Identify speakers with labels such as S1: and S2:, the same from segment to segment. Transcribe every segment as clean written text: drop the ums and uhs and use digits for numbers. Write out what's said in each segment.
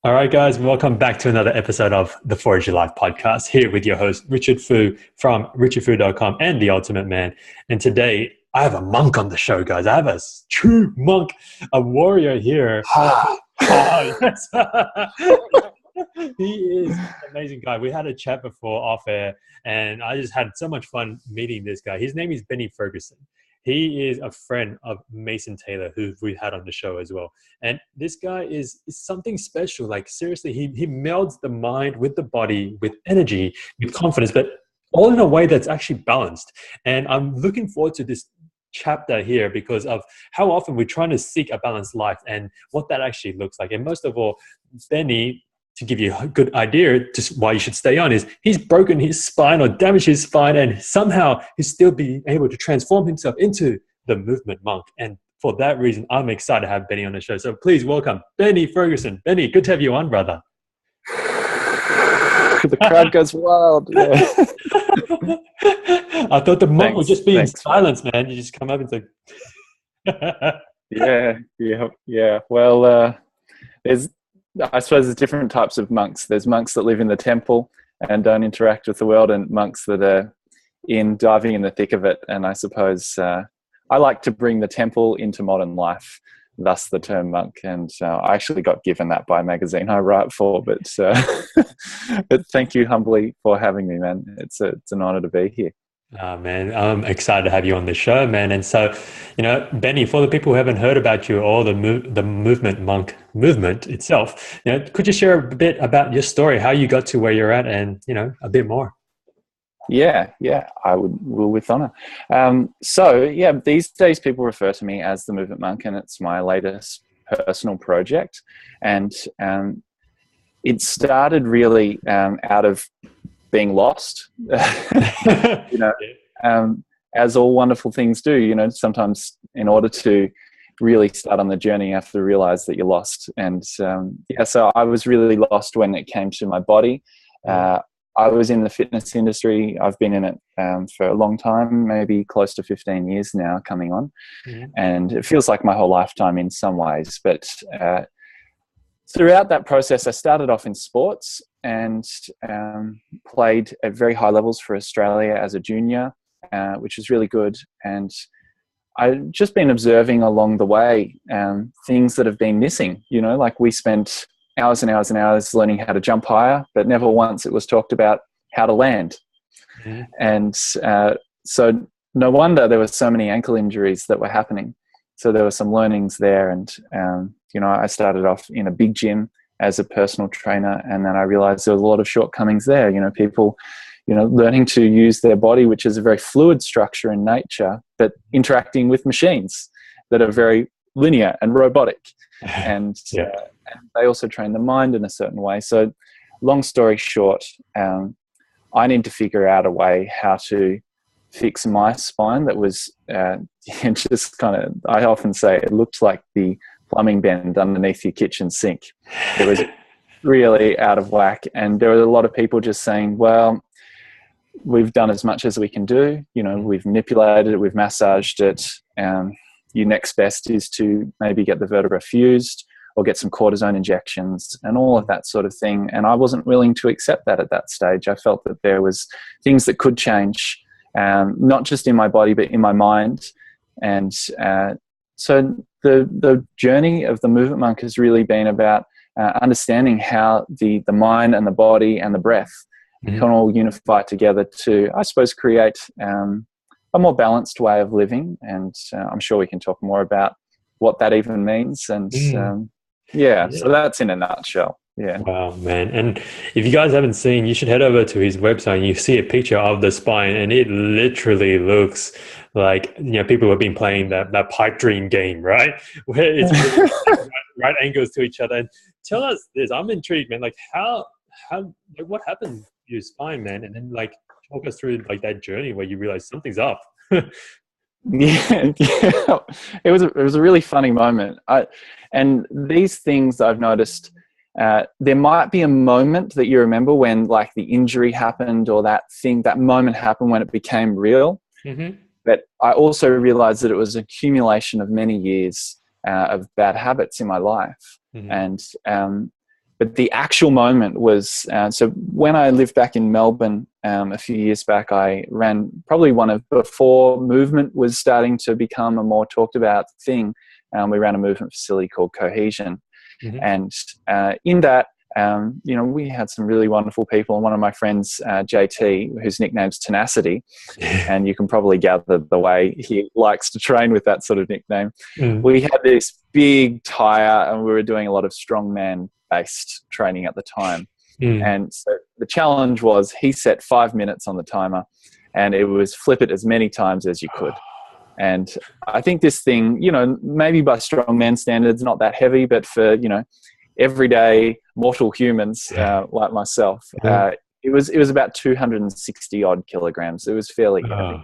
S1: All right, guys, welcome back to another episode of the Forge Your Life podcast. Here with your host, Richard Fu from richardfu.com and The Ultimate Man. And today, I have a monk on the show, guys. I have a true monk, a warrior here. Yes. He is an amazing guy. We had a chat before off air, and I just had so much fun meeting this guy. His name is Benny Fergusson. He is a friend of Mason Taylor, who we had on the show as well. And this guy is something special. Like, seriously, he melds the mind with the body, with energy, with confidence, but all in a way that's actually balanced. And I'm looking forward to this chapter here because of how often we're trying to seek a balanced life and what that actually looks like. And most of all, Benny, to give you a good idea just why you should stay on, is he's broken his spine or damaged his spine, and somehow he's still being able to transform himself into the movement monk. And for that reason, I'm excited to have Benny on the show. So please welcome Benny Fergusson. Benny, good to have you on, brother.
S2: The crowd goes wild. Yeah.
S1: I thought the monk would just be in
S2: Thanks.
S1: silence, man. You just come up and say,
S2: Yeah. Well, I suppose there's different types of monks. There's monks that live in the temple and don't interact with the world, and monks that are diving in the thick of it. And I suppose I like to bring the temple into modern life, thus the term monk. And I actually got given that by a magazine I write for. But but thank you humbly for having me, man. It's an honor to be here.
S1: Oh, man, I'm excited to have you on the show, man. And so, Benny, for the people who haven't heard about you or the movement monk movement itself, could you share a bit about your story, how you got to where you're at, and a bit more?
S2: Yeah, I will with honor. These days people refer to me as the movement monk, and it's my latest personal project. And it started really out of being lost, as all wonderful things do. Sometimes in order to really start on the journey, you have to realize that you're lost. And so I was really lost when it came to my body. I was in the fitness industry. I've been in it for a long time, maybe close to 15 years now coming on. And it feels like my whole lifetime in some ways. But throughout that process, I started off in sports and played at very high levels for Australia as a junior, which was really good. And I've just been observing along the way things that have been missing. Like we spent hours and hours and hours learning how to jump higher, but never once it was talked about how to land. And so no wonder there were so many ankle injuries that were happening. So there were some learnings there. And, I started off in a big gym as a personal trainer. And then I realized there was a lot of shortcomings there. People, learning to use their body, which is a very fluid structure in nature, but interacting with machines that are very linear and robotic. And, and they also train the mind in a certain way. So long story short, I need to figure out a way how to fix my spine that was just kind of, I often say it looked like the plumbing bend underneath your kitchen sink. It was really out of whack. And there were a lot of people just saying, well, we've done as much as we can do. We've manipulated it, we've massaged it. Your next best is to maybe get the vertebra fused or get some cortisone injections and all of that sort of thing. And I wasn't willing to accept that at that stage. I felt that there was things that could change, not just in my body, but in my mind. And so the journey of the movement monk has really been about understanding how the mind and the body and the breath can all unify together to, I suppose, create a more balanced way of living. And I'm sure we can talk more about what that even means. And so that's in a nutshell. Yeah.
S1: Wow, man. And if you guys haven't seen, you should head over to his website and you see a picture of the spine, and it literally looks like, people have been playing that pipe dream game, right? Where it's right angles to each other. And tell us this, I'm intrigued, man. Like how what happened to your spine, man? And then talk us through that journey where you realize something's up.
S2: Yeah. It was a really funny moment. And these things I've noticed, there might be a moment that you remember when the injury happened, or that moment happened when it became real. But I also realized that it was an accumulation of many years of bad habits in my life. And but the actual moment was, so when I lived back in Melbourne a few years back, I ran probably before movement was starting to become a more talked about thing. We ran a movement facility called Cohesion.
S1: Mm-hmm.
S2: And in that, we had some really wonderful people. And one of my friends, JT, whose nickname's Tenacity, and you can probably gather the way he likes to train with that sort of nickname. We had this big tire, and we were doing a lot of strongman-based training at the time. And so the challenge was he set 5 minutes on the timer, and it was flip it as many times as you could. And I think this thing, maybe by strongman standards, not that heavy, but for, everyday mortal humans like myself, it was about 260 odd kilograms. It was fairly heavy.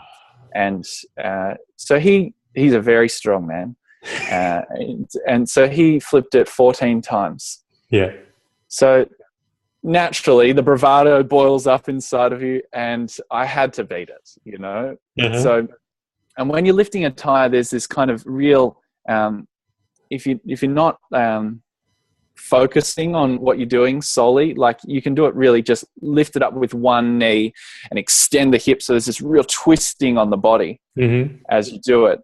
S2: And so he's a very strong man. And so he flipped it 14 times.
S1: Yeah.
S2: So naturally the bravado boils up inside of you, and I had to beat it, So, and when you're lifting a tire, there's this kind of real, if you're not focusing on what you're doing solely, like you can do it really just lift it up with one knee and extend the hip. So there's this real twisting on the body as you do it.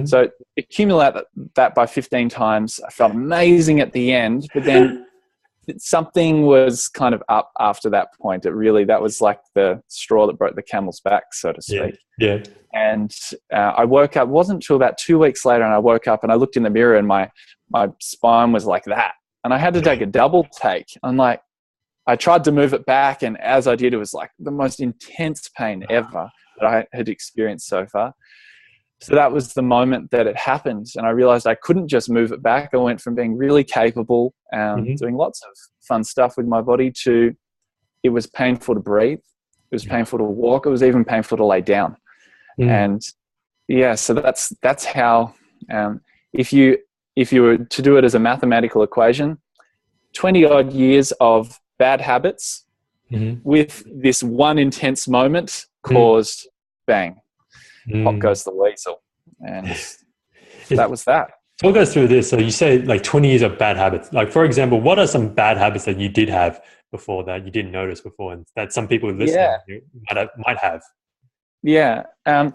S2: So accumulate that by 15 times. I felt amazing at the end, but then something was kind of up after that point. That was like the straw that broke the camel's back, so to speak.
S1: Yeah.
S2: And I woke up, it wasn't until about 2 weeks later, and I woke up and I looked in the mirror, and my spine was like that. And I had to take a double take. I'm like, I tried to move it back, and as I did, it was like the most intense pain ever that I had experienced so far. So that was the moment that it happened, and I realized I couldn't just move it back. I went from being really capable, doing lots of fun stuff with my body, to it was painful to breathe. It was painful to walk. It was even painful to lay down. And so that's how, if you were to do it as a mathematical equation, 20 odd years of bad habits with this one intense moment caused bang. Pop goes the weasel. And that was that.
S1: Talk us through this. So you say like 20 years of bad habits. Like, for example, what are some bad habits that you did have before that you didn't notice before, and that some people listening might have?
S2: Yeah. I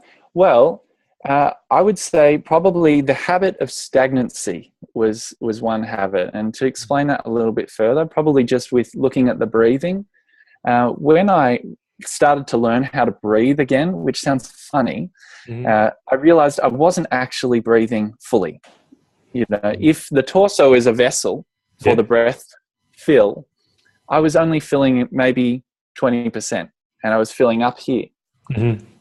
S2: would say probably the habit of stagnancy was one habit. And to explain that a little bit further, probably just with looking at the breathing. When I started to learn how to breathe again, which sounds funny, I realized I wasn't actually breathing fully. If the torso is a vessel for the breath fill, I was only filling maybe 20%, and I was filling up here.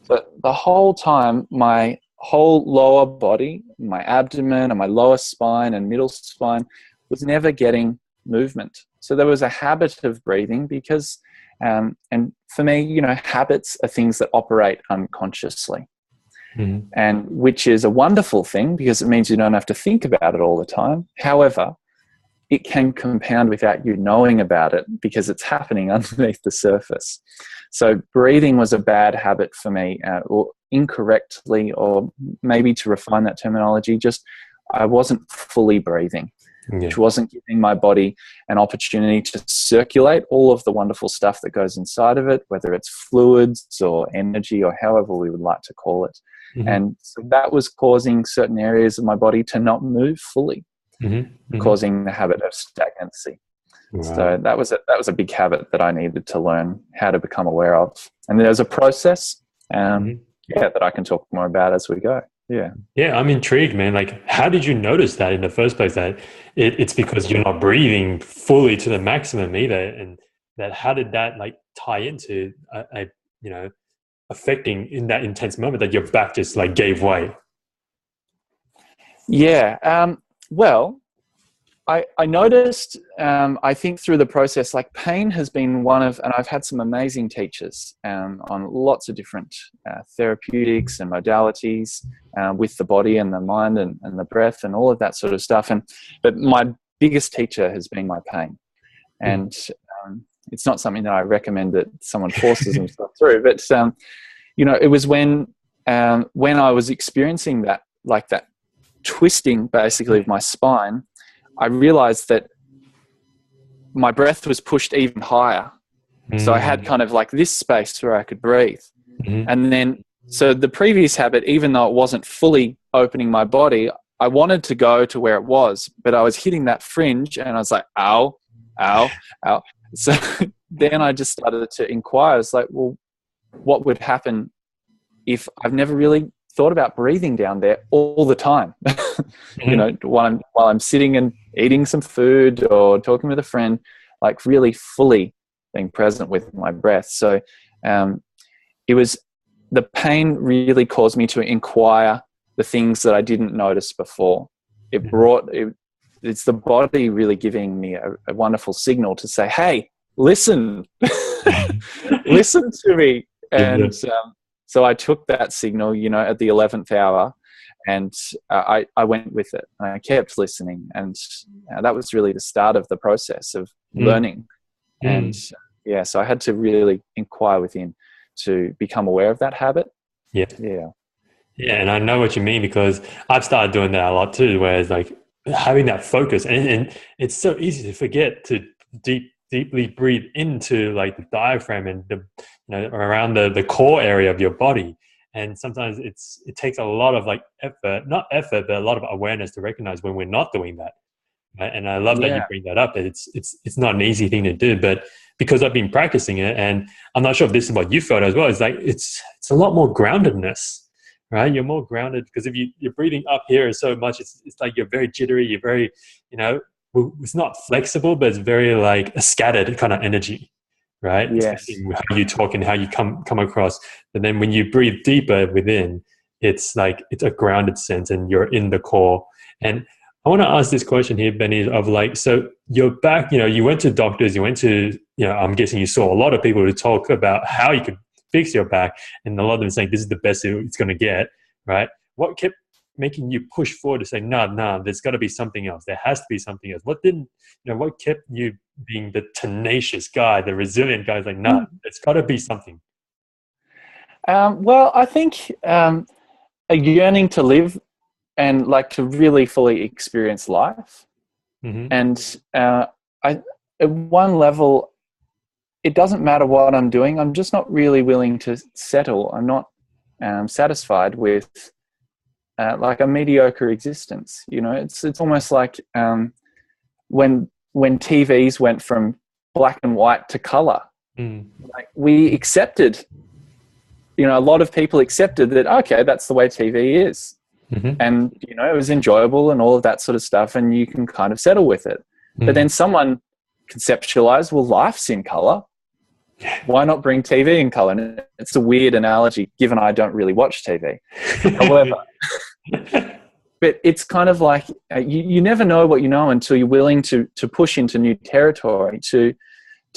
S2: So the whole time, my whole lower body, my abdomen and my lower spine and middle spine was never getting movement. So there was a habit of breathing because, and for me, habits are things that operate unconsciously. And which is a wonderful thing because it means you don't have to think about it all the time. However, it can compound without you knowing about it because it's happening underneath the surface. So breathing was a bad habit for me, or incorrectly, or maybe to refine that terminology, just I wasn't fully breathing, which wasn't giving my body an opportunity to circulate all of the wonderful stuff that goes inside of it, whether it's fluids or energy or however we would like to call it. And so that was causing certain areas of my body to not move fully, causing the habit of stagnancy. Wow. So that was a big habit that I needed to learn how to become aware of. And there's a process that I can talk more about as we go. Yeah, I'm intrigued, man. Like, how did you notice that in the first place, that it's because you're not breathing fully to the maximum either? And that, how did that like tie into affecting in that intense moment that your back just like gave way? I noticed, I think through the process, like pain has been and I've had some amazing teachers on lots of different therapeutics and modalities with the body and the mind and the breath and all of that sort of stuff. But my biggest teacher has been my pain. And it's not something that I recommend that someone forces themselves through. But, it was when I was experiencing that, like that twisting basically of my spine, I realized that my breath was pushed even higher. So I had kind of like this space where I could breathe. And then, so the previous habit, even though it wasn't fully opening my body, I wanted to go to where it was, but I was hitting that fringe and I was like, ow, ow, ow. So then I just started to inquire. It's like, well, what would happen if I've never really thought about breathing down there all the time? You know, while I'm sitting and eating some food or talking with a friend, like really fully being present with my breath. So it was, the pain really caused me to inquire the things that I didn't notice before. It's the body really giving me a wonderful signal to say, hey, listen, listen to me. And so I took that signal, you know, at the 11th hour, and I went with it, and I kept listening. And that was really the start of the process of learning. And yeah, so I had to really inquire within to become aware of that habit.
S1: Yeah, and I know what you mean, because I've started doing that a lot too, where it's like having that focus, and it's so easy to forget to deeply breathe into like the diaphragm and the, you know, around the core area of your body. And sometimes it takes a lot of like not effort, but a lot of awareness to recognize when we're not doing that. Right? And I love that you bring that up. It's not an easy thing to do, but because I've been practicing it, and I'm not sure if this is what you felt as well, it's like it's a lot more groundedness, right? You're more grounded because if you're breathing up here so much, it's like you're very jittery, you're very, you know, it's not flexible, but it's very like a scattered kind of energy, right?
S2: Yes.
S1: How you talk and how you come across. And then when you breathe deeper within, it's like it's a grounded sense, and you're in the core. And I want to ask this question here, Benny, of like, so your back, you know, you went to doctors, you went to, you know, I'm guessing you saw a lot of people who talk about how you could fix your back, and a lot of them saying this is the best it's going to get, right? What kept making you push forward to say, no, there's got to be something else. There has to be something else. What kept you being the tenacious guy, the resilient guy, like, no, it's got to be something?
S2: Well, I think a yearning to live and like to really fully experience life. And at one level, it doesn't matter what I'm doing. I'm just not really willing to settle. I'm not satisfied with like a mediocre existence. You know, it's almost like when TVs went from black and white to color. Like we accepted, you know, a lot of people accepted that, okay, that's the way TV is. And, you know, it was enjoyable and all of that sort of stuff, and you can kind of settle with it. But then someone conceptualized, well, life's in color. Why not bring TV in color? And it's a weird analogy, given I don't really watch TV. However, but it's kind of like you never know what you know until you're willing to push into new territory, to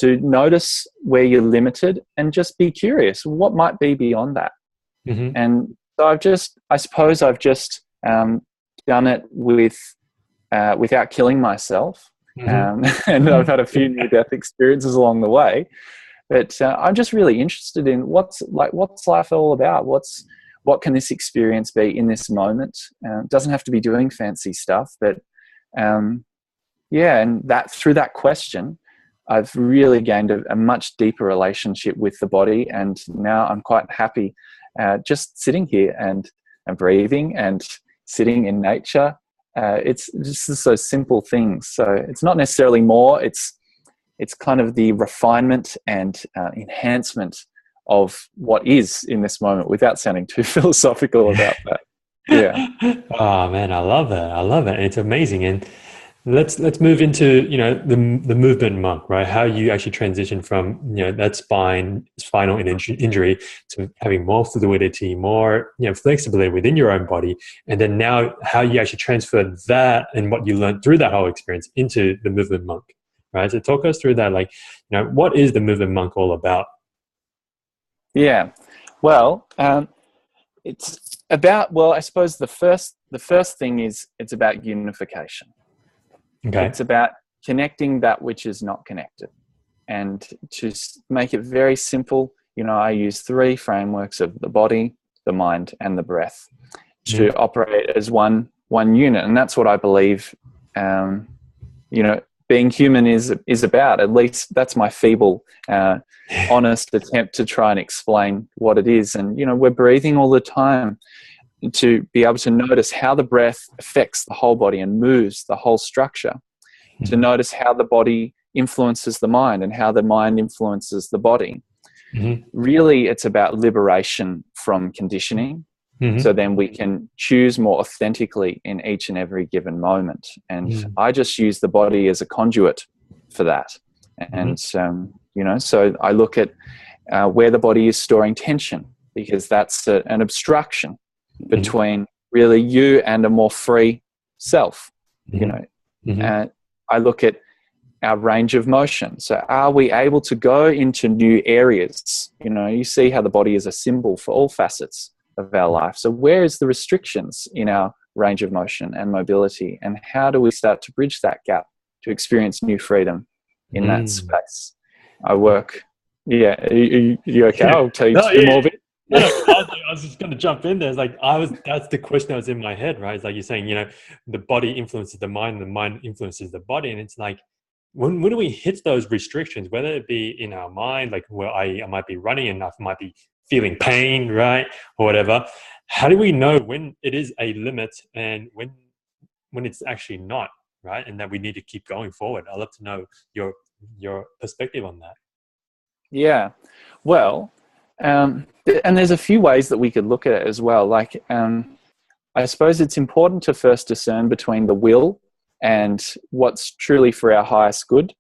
S2: notice where you're limited and just be curious. What might be beyond that? And so I suppose I've just done it without killing myself. And I've had a few near-death experiences along the way. But I'm just really interested in what's life all about? What can this experience be in this moment? It doesn't have to be doing fancy stuff, but and that through that question, I've really gained a much deeper relationship with the body, and now I'm quite happy just sitting here and breathing and sitting in nature. It's just those simple things. So it's not necessarily more. It's kind of the refinement and enhancement of what is in this moment, without sounding too philosophical about that. Yeah.
S1: Oh man, I love that. It's amazing. And let's move into, you know, the movement monk, right? How you actually transition from, you know, that spinal injury to having more fluidity, more, you know, flexibility within your own body, and then now how you actually transfer that and what you learned through that whole experience into the movement monk, right? So talk us through that, like, you know, what is the movement monk all about?
S2: Yeah, well, it's about, well, I suppose the first thing is it's about unification.
S1: Okay.
S2: It's about connecting that which is not connected. And to make it very simple, you know, I use 3 frameworks of the body, the mind, and the breath to operate as one unit. And that's what I believe, you know, being human is about. At least that's my feeble, honest attempt to try and explain what it is. And, we're breathing all the time to be able to notice how the breath affects the whole body and moves the whole structure, to notice how the body influences the mind and how the mind influences the body. Really, it's about liberation from conditioning. So then we can choose more authentically in each and every given moment. And I just use the body as a conduit for that. And, so I look at where the body is storing tension, because that's an obstruction between really you and a more free self. And I look at our range of motion. So are we able to go into new areas? You see how the body is a symbol for all facets of our life. So where is the restrictions in our range of motion and mobility, and how do we start to bridge that gap to experience new freedom in that space? I work. Yeah, you okay? I'll tell you two more bits.
S1: No, I was just going to jump in there. It's like that's the question that was in my head, right? It's like you're saying, the body influences the mind, the mind influences the body, and it's like, when do we hit those restrictions, whether it be in our mind, like where I might be running and I might be feeling pain, right, or whatever? How do we know when it is a limit and when it's actually not, right? And that we need to keep going forward. I'd love to know your perspective on that.
S2: Yeah, well, and there's a few ways that we could look at it as well. Like, I suppose it's important to first discern between the will and what's truly for our highest good.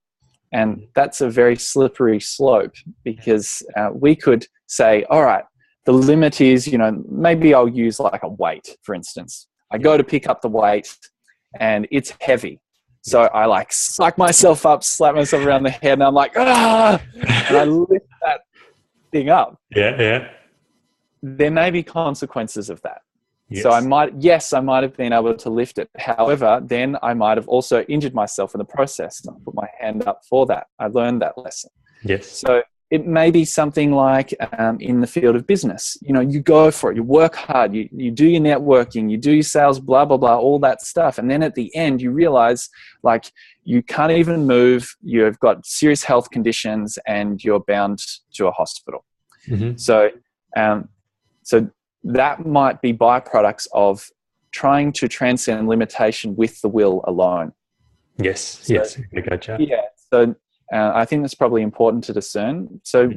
S2: And that's a very slippery slope, because we could say, all right, the limit is, maybe I'll use like a weight, for instance. I go to pick up the weight and it's heavy. So I like psych myself up, slap myself around the head, and I'm like, and I lift that thing up.
S1: Yeah.
S2: There may be consequences of that.
S1: Yes.
S2: So I might have been able to lift it. However, then I might have also injured myself in the process. I put my hand up for that. I learned that lesson.
S1: Yes.
S2: So it may be something like in the field of business. You go for it. You work hard. You do your networking. You do your sales, blah, blah, blah, all that stuff. And then at the end, you realize like you can't even move. You've got serious health conditions and you're bound to a hospital. So that might be byproducts of trying to transcend limitation with the will alone.
S1: Yes. I gotcha.
S2: Yeah. So I think that's probably important to discern. So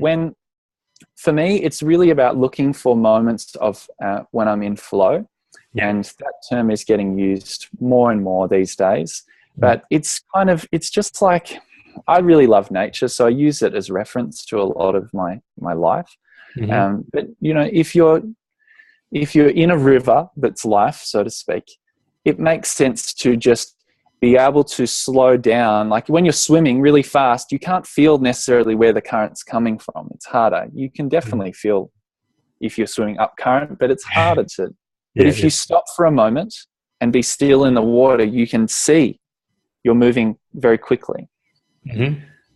S2: for me, it's really about looking for moments of when I'm in flow. And that term is getting used more and more these days. But it's just like, I really love nature. So I use it as reference to a lot of my life. But, if you're in a river that's life, so to speak, it makes sense to just be able to slow down. Like when you're swimming really fast, you can't feel necessarily where the current's coming from. It's harder. You can definitely feel if you're swimming up current, but it's harder to. But if you stop for a moment and be still in the water, you can see you're moving very quickly.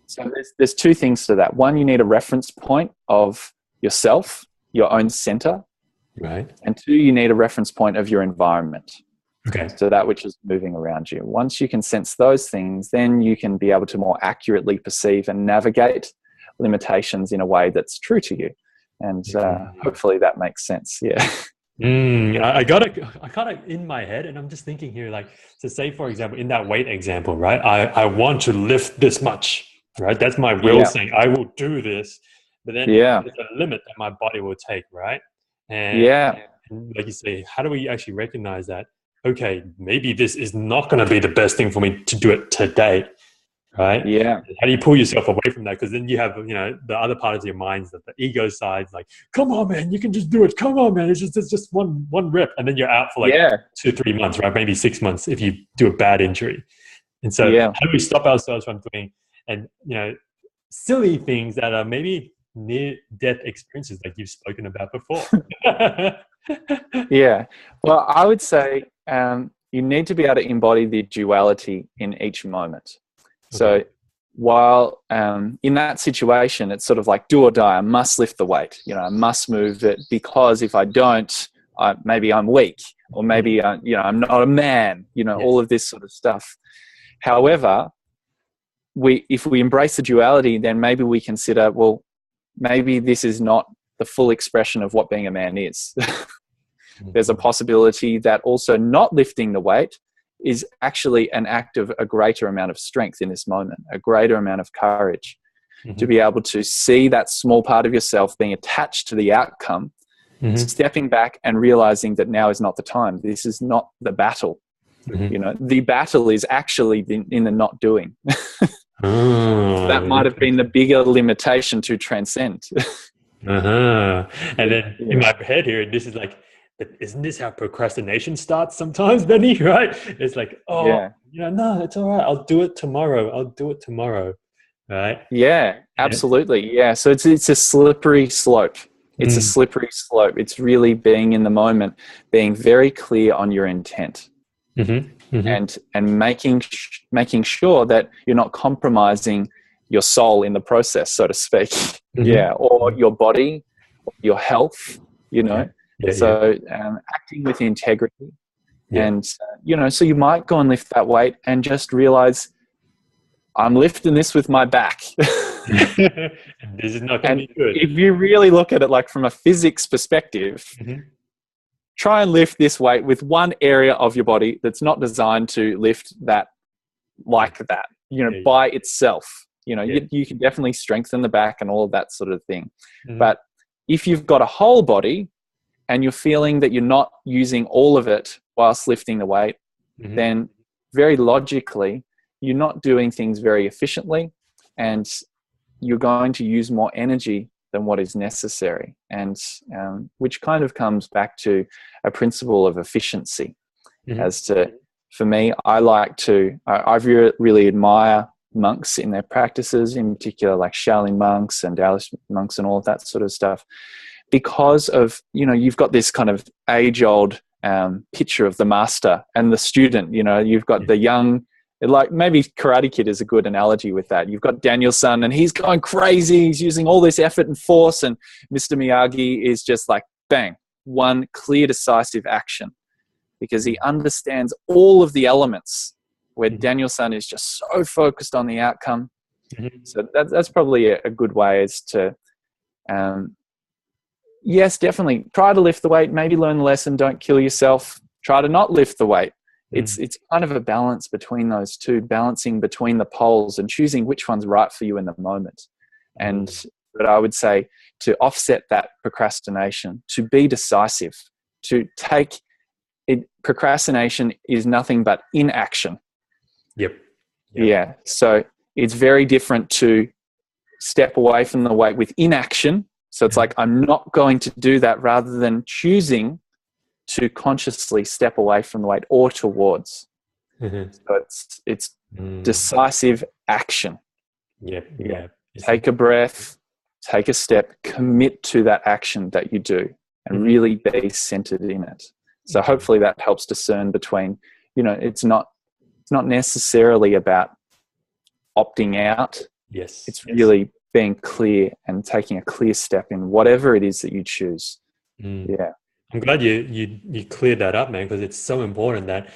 S2: So there's two things to that. One, you need a reference point of yourself, your own center.
S1: Right.
S2: And two, you need a reference point of your environment.
S1: Okay.
S2: So that which is moving around you. Once you can sense those things, then you can be able to more accurately perceive and navigate limitations in a way that's true to you. And hopefully that makes sense. Yeah.
S1: I got it in my head, and I'm just thinking here, like, to say, for example, in that weight example, right? I want to lift this much, right? That's my will saying I will do this, but then there's a limit that my body will take, right? And like you say, how do we actually recognize that? Okay, maybe this is not going to be the best thing for me to do it today, right?
S2: Yeah.
S1: How do you pull yourself away from that? Because then you have, the other part of your mind, the ego side, like, come on, man, you can just do it. Come on, man, it's just one rep, and then you're out for like 2-3 months, right? Maybe 6 months if you do a bad injury. And so, how do we stop ourselves from doing silly things that are maybe near-death experiences, like you've spoken about before?
S2: Well, I would say you need to be able to embody the duality in each moment. So while in that situation, it's sort of like do or die. I must lift the weight. I must move it, because if I don't, maybe I'm weak, or maybe I'm not a man. All of this sort of stuff. However, if we embrace the duality, then maybe we consider, well, maybe this is not the full expression of what being a man is. There's a possibility that also not lifting the weight is actually an act of a greater amount of strength in this moment, a greater amount of courage, to be able to see that small part of yourself being attached to the outcome, stepping back and realizing that now is not the time. This is not the battle. You know, the battle is actually in the not doing. That might have been the bigger limitation to transcend.
S1: And then in my head here, this is like, but isn't this how procrastination starts sometimes, Benny? Right? It's like, no, it's all right. I'll do it tomorrow. Right?
S2: Yeah, absolutely. Yeah. So it's a slippery slope. It's a slippery slope. It's really being in the moment, being very clear on your intent. And making sure that you're not compromising your soul in the process, so to speak. Or your body, your health, you know. Acting with integrity. And so you might go and lift that weight and just realize, I'm lifting this with my back.
S1: This is not going to be good.
S2: If you really look at it like from a physics perspective, try and lift this weight with one area of your body that's not designed to lift that like that, by itself. You can definitely strengthen the back and all of that sort of thing. But if you've got a whole body and you're feeling that you're not using all of it whilst lifting the weight, then very logically, you're not doing things very efficiently, and you're going to use more energy than what is necessary, and which kind of comes back to a principle of efficiency. As to, for me, I really admire monks in their practices, in particular like Shaolin monks and Taoist monks and all of that sort of stuff, because of, you've got this kind of age-old picture of the master and the student. You've got the young, like maybe Karate Kid is a good analogy with that. You've got Daniel-san and he's going crazy. He's using all this effort and force, and Mr. Miyagi is just like, bang, one clear, decisive action, because he understands all of the elements, where Daniel-san is just so focused on the outcome. So that's probably a good way, is to, yes, definitely try to lift the weight, maybe learn the lesson, don't kill yourself, try to not lift the weight. It's kind of a balance between those two, balancing between the poles and choosing which one's right for you in the moment. But I would say, to offset that procrastination, to be decisive, to take it. Procrastination is nothing but inaction. Yeah. So it's very different to step away from the weight with inaction. So it's like, I'm not going to do that, rather than choosing to consciously step away from the weight or towards. So it's decisive action. Take a breath, take a step, commit to that action that you do, and really be centered in it. So hopefully that helps discern between, it's not necessarily about opting out. It's really being clear and taking a clear step in whatever it is that you choose.
S1: I'm glad you cleared that up, man, because it's so important that,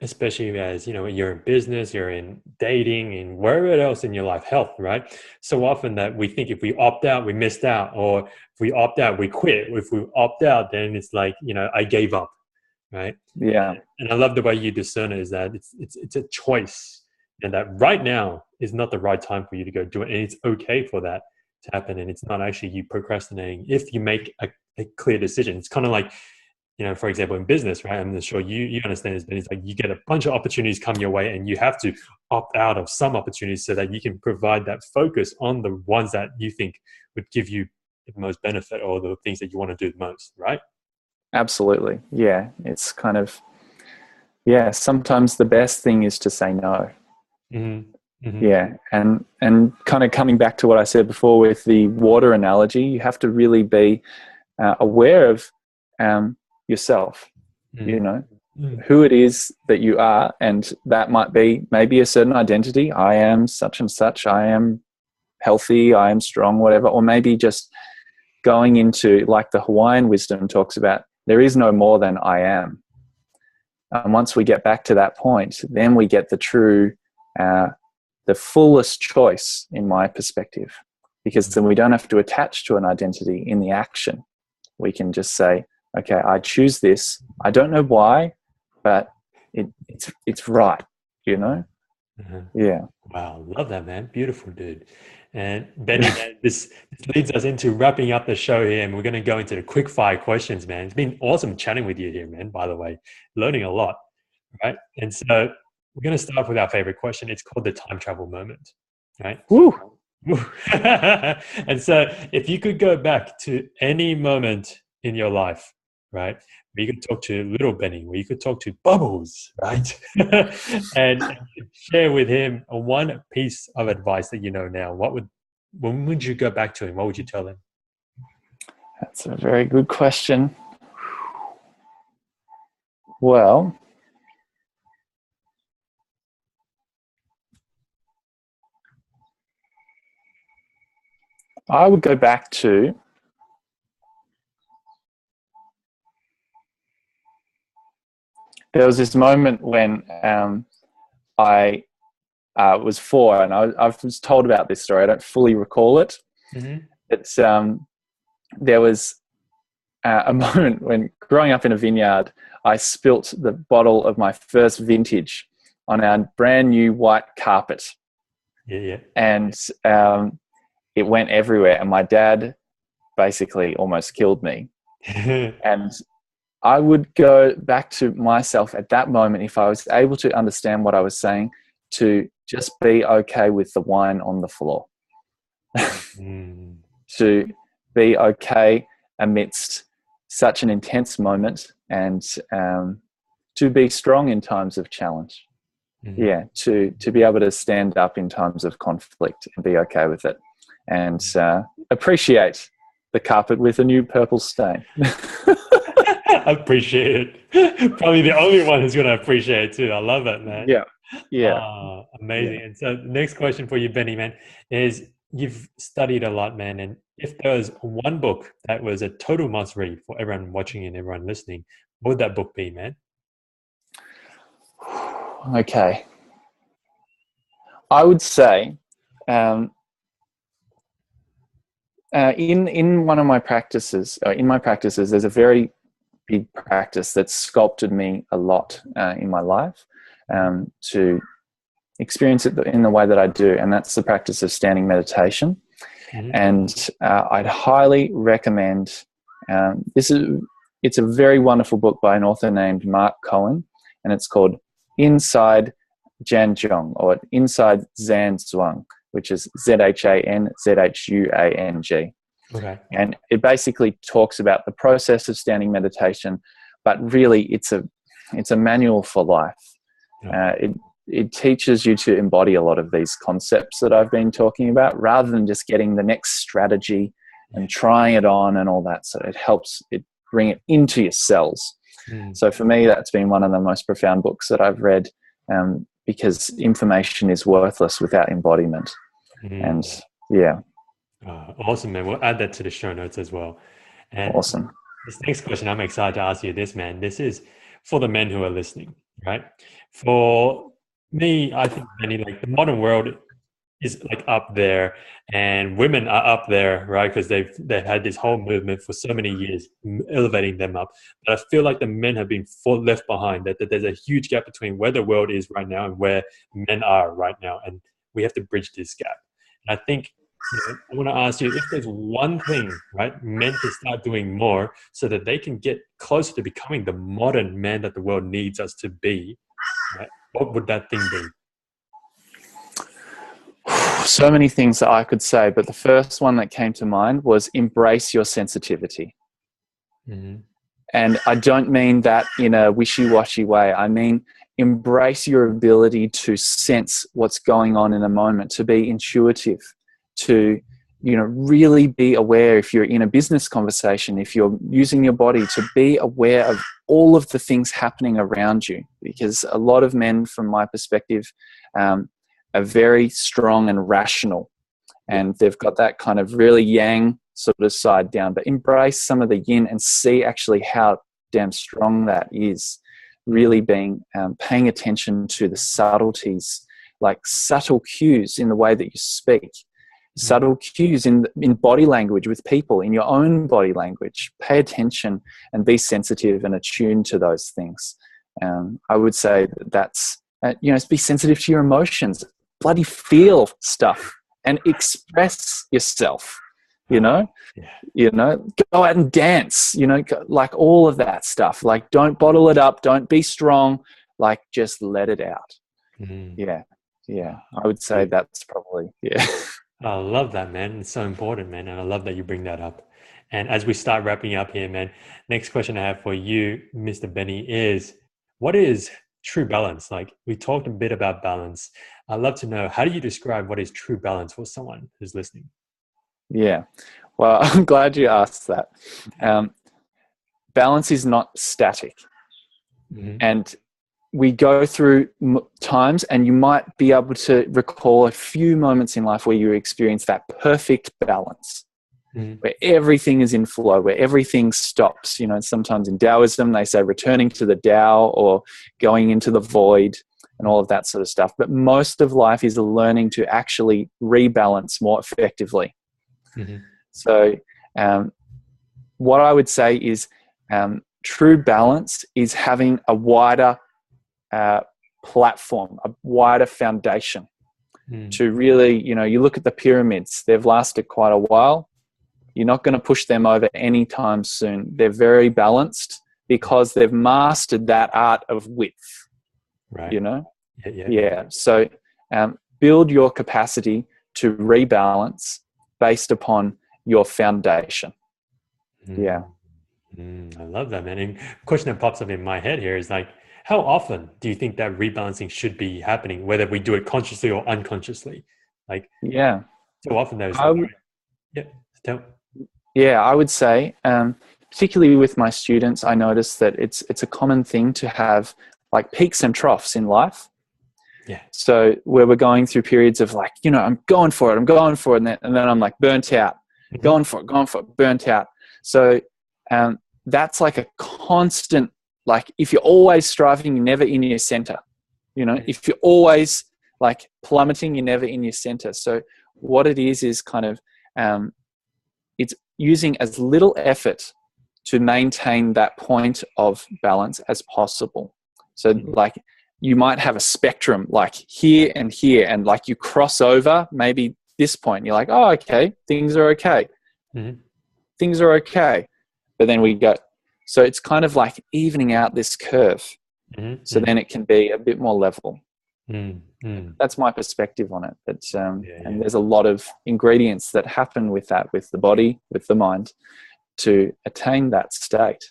S1: especially as, you're in business, you're in dating, and wherever else in your life, health, right? So often that we think if we opt out, we missed out, or if we opt out, we quit. If we opt out, then it's like, I gave up, right? And I love the way you discern it, is that it's a choice, and that right now is not the right time for you to go do it. And it's okay for that to happen. And it's not actually you procrastinating if you make a clear decision. It's kind of like, for example, in business, right? I'm sure you understand this, but it's like you get a bunch of opportunities come your way, and you have to opt out of some opportunities so that you can provide that focus on the ones that you think would give you the most benefit, or the things that you want to do the most, right?
S2: Absolutely. Yeah. It's kind of, sometimes the best thing is to say no. Yeah. And kind of coming back to what I said before with the water analogy, you have to really be aware of yourself, who it is that you are. And that might be maybe a certain identity. I am such and such. I am healthy. I am strong, whatever. Or maybe just going into, like the Hawaiian wisdom talks about, there is no more than I am. And once we get back to that point, then we get the true the fullest choice in my perspective, because then we don't have to attach to an identity in the action. We can just say, okay, I choose this. I don't know why, but it's right, you know? Yeah.
S1: Wow, love that, man. Beautiful, dude. And Benny, man, this leads us into wrapping up the show here, and we're going to go into the quick fire questions, man. It's been awesome chatting with you here, man, by the way. Learning a lot, right? And so we're going to start with our favorite question. It's called the time travel moment, right?
S2: Woo.
S1: And so if you could go back to any moment in your life, right, where you could talk to little Benny, where you could talk to Bubbles, right, and share with him one piece of advice that you know now, when would you go back to him? What would you tell him?
S2: That's a very good question. Well, I would go back to there was this moment when I was 4, and I was told about this story. I don't fully recall it. It's there was a moment when, growing up in a vineyard, I spilt the bottle of my first vintage on our brand new white carpet.
S1: Yeah.
S2: And it went everywhere, and my dad basically almost killed me. And I would go back to myself at that moment, if I was able to understand what I was saying, to just be okay with the wine on the floor. To be okay amidst such an intense moment, and to be strong in times of challenge. Yeah, to be able to stand up in times of conflict and be okay with it, and appreciate the carpet with a new purple stain.
S1: I appreciate it. Probably the only one who's going to appreciate it too. I love it, man.
S2: Yeah.
S1: Amazing.
S2: Yeah.
S1: And so the next question for you, Benny, man, is you've studied a lot, man. And if there was one book that was a total must read for everyone watching and everyone listening, what would that book be, man?
S2: Okay. I would say in one of my practices, there's a very big practice that's sculpted me a lot in my life to experience it in the way that I do, and that's the practice of standing meditation. And I'd highly recommend it's a very wonderful book by an author named Mark Cohen, and it's called Inside Zhanzhuang, or Inside Zhanzhuang, which is ZhanZhuang.
S1: Okay.
S2: And it basically talks about the process of standing meditation, but really it's a manual for life. It teaches you to embody a lot of these concepts that I've been talking about, rather than just getting the next strategy and trying it on and all that. So it helps bring it into your cells. So for me, that's been one of the most profound books that I've read, because information is worthless without embodiment. And yeah.
S1: Awesome, man. We'll add that to the show notes as well. And
S2: awesome.
S1: This next question, I'm excited to ask you this, man. This is for the men who are listening, right? For me, I think, Benny, like the modern world is like up there, and women are up there, right? Because they've had this whole movement for so many years, elevating them up. But I feel like the men have been left behind. That there's a huge gap between where the world is right now and where men are right now, and we have to bridge this gap. And I think, I want to ask you, if there's one thing, right, men can start doing more so that they can get closer to becoming the modern man that the world needs us to be, right, what would that thing be?
S2: So many things that I could say, but the first one that came to mind was embrace your sensitivity. And I don't mean that in a wishy-washy way. I mean, embrace your ability to sense what's going on in a moment, to be intuitive, to really be aware. If you're in a business conversation, if you're using your body, to be aware of all of the things happening around you, because a lot of men, from my perspective, are very strong and rational, and they've got that kind of really yang sort of side down. But embrace some of the yin and see actually how damn strong that is. Really paying attention to the subtleties like subtle cues in the way that you speak, subtle cues in body language with people, in your own body language. Pay attention and be sensitive and attuned to those things. I would say that's, be sensitive to your emotions, bloody feel stuff and express yourself, go out and dance, like all of that stuff. Like, don't bottle it up. Don't be strong. Like, just let it out. Yeah. I would say that's probably,
S1: I love that, man. It's so important, man. And I love that you bring that up. And as we start wrapping up here, man, next question I have for you, Mr. Benny, is what is true balance? Like, we talked a bit about balance. I'd love to know, how do you describe what is true balance for someone who's listening?
S2: Yeah. Well, I'm glad you asked that. Balance is not static. And we go through times, and you might be able to recall a few moments in life where you experience that perfect balance, where everything is in flow, where everything stops. Sometimes in Taoism, they say returning to the Tao or going into the void and all of that sort of stuff. But most of life is learning to actually rebalance more effectively. So what I would say is true balance is having a wider platform, a wider foundation to really, you look at the pyramids, they've lasted quite a while. You're not going to push them over anytime soon. They're very balanced because they've mastered that art of width,
S1: right?
S2: Yeah. So build your capacity to rebalance based upon your foundation. I
S1: love that, man. And the question that pops up in my head here is like, how often do you think that rebalancing should be happening, whether we do it consciously or unconsciously? Like, so often there's I
S2: would say, particularly with my students, I notice that it's a common thing to have like peaks and troughs in life. So where we're going through periods of like, I'm going for it, and then I'm like burnt out, going for it, burnt out. So that's like a constant. Like, if you're always striving, you're never in your center. If you're always like plummeting, you're never in your center. So what it is kind of, it's using as little effort to maintain that point of balance as possible. So like, you might have a spectrum like here, and like you cross over maybe this point. You're like, oh, okay, things are okay. Things are okay. But then we go, so it's kind of like evening out this curve. So then it can be a bit more level. That's my perspective on it. But, and there's a lot of ingredients that happen with that, with the body, with the mind, to attain that state.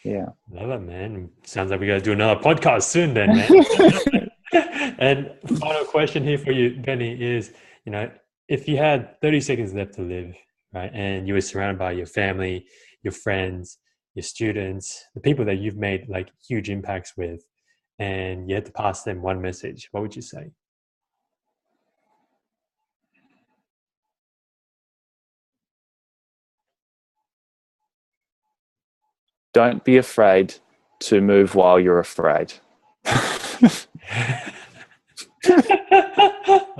S2: Yeah.
S1: Love it, man. Sounds like we got to do another podcast soon then, man. And final question here for you, Benny, is, if you had 30 seconds left to live, right, and you were surrounded by your family, your friends, your students, the people that you've made like huge impacts with, and you had to pass them one message, what would you say?
S2: Don't be afraid to move while you're afraid.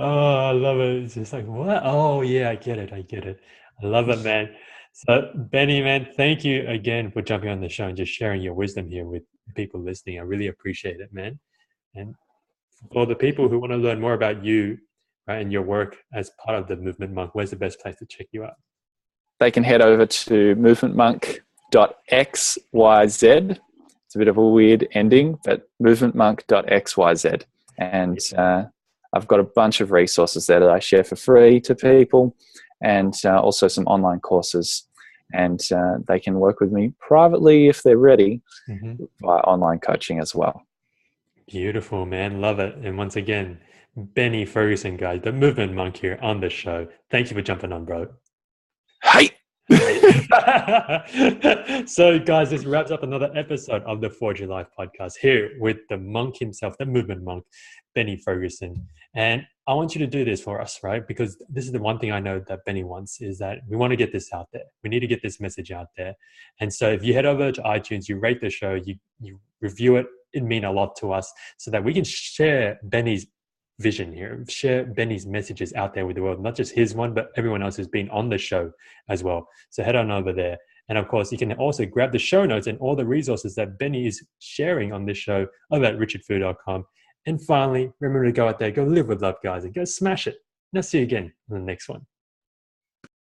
S1: Oh, I love it. It's just like, what? Oh, yeah, I get it. I love it, man. So, Benny, man, thank you again for jumping on the show and just sharing your wisdom here with people listening. I really appreciate it, man. And for the people who want to learn more about you, right, and your work as part of the Movement Monk, where's the best place to check you out?
S2: They can head over to movementmonk.xyz. It's a bit of a weird ending, but movementmonk.xyz. And I've got a bunch of resources there that I share for free to people, and also some online courses. And they can work with me privately if they're ready via online coaching as well.
S1: Beautiful, man. Love it. And once again, Benny Fergusson, guys, the Movement Monk here on the show. Thank you for jumping on, bro.
S2: Hey!
S1: So, guys, this wraps up another episode of the Forge Your Life podcast here with the monk himself, the Movement Monk, Benny Fergusson. And I want you to do this for us, right? Because this is the one thing I know that Benny wants, is that we want to get this out there. We need to get this message out there. And so if you head over to iTunes, you rate the show, you review it, it'd mean a lot to us so that we can share Benny's vision here, share Benny's messages out there with the world, not just his one, but everyone else who's been on the show as well. So head on over there. And of course, you can also grab the show notes and all the resources that Benny is sharing on this show over at richardfu.com. And finally, remember to go out there, go live with love, guys, and go smash it. And I'll see you again in the next one.